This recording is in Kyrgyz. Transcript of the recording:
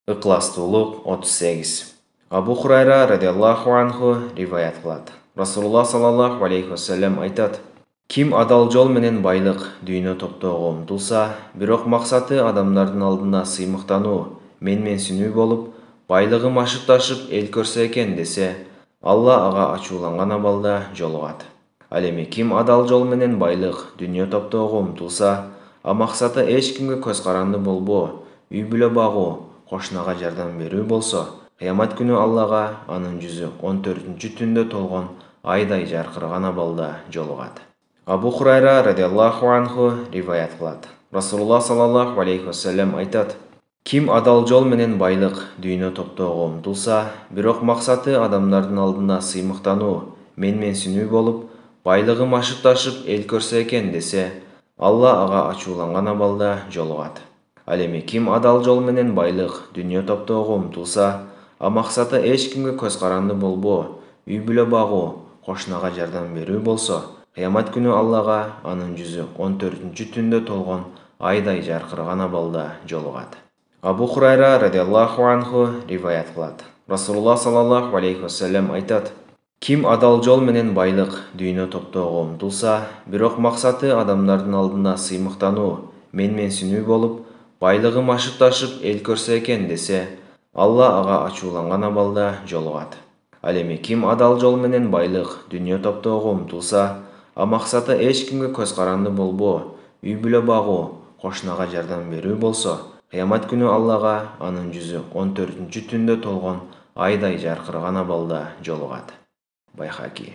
Ықыластуулук 38. Абу Хурайра радиаллаху анху риваят кылат. Расулуллах саллаллаху алейхи вассалам айтат: Ким адал жол менен байлык, дүйнө топтоого умтулса, бирок максаты адамдардын алдында сыймыктануу, менменсинүү болуп, байлыгы машып ташып эл көрсө экен десе, Алла ага ачууланган абалда жолугат. Ал эми ким адал жол менен байлык, дүйнө топтоого умтулса, а максаты эч кимге көз каранды болбоо, үй бүлө багуу, кошунага жардам берүү болсо, кыямат күнү Аллага анын жүзү 14-түндө толгон айдай жаркыраган абалда жолугат. Абу Хурайра радиаллаху анху риваят кылат. Расулуллах саллаллаху алейхи вассалам айтат: Ким адал жол менен байлык, дүйнө топтоого умтулса, бирок максаты адамдардын алдында сыймыктануу, менменсинүү болуп, байлыгы машып ташып эл көрсө экен десе, Алла ага ачууланган абалда жолугат. Ал эми ким адал жол менен байлык, дүйнө топтоого умтулса, а максаты эч кимге көз каранды болбоо, үй бүлө багуу, кошунага жардам берүү болсо, кыямат күнү Аллага анын жүзү 14-түндө толгон айдай жаркыраган абалда жолугат. Абу Хурайра радиаллаху анху риваят кылат. Расулуллах саллаллаху алейхи вассалам айтат: Ким адал жол менен байлык, дүйнө топтоого умтулса, бирок максаты адамдардын алдында сыймыктануу, менменсинүү болуп, байлыгы машып ташып эл көрсө экен десе, Алла ага ачууланган абалда жолугат. Ал эми ким адал жол менен байлык, дүйнө топтоого умтулса, а максаты эч кимге көз каранды болбоо, үй бүлө багуу, кошунага жардам берүү болсо, кыямат күнү Аллага анын жүзү 14-түндө толгон айдай жаркыраган абалда жолугат. Байхаки.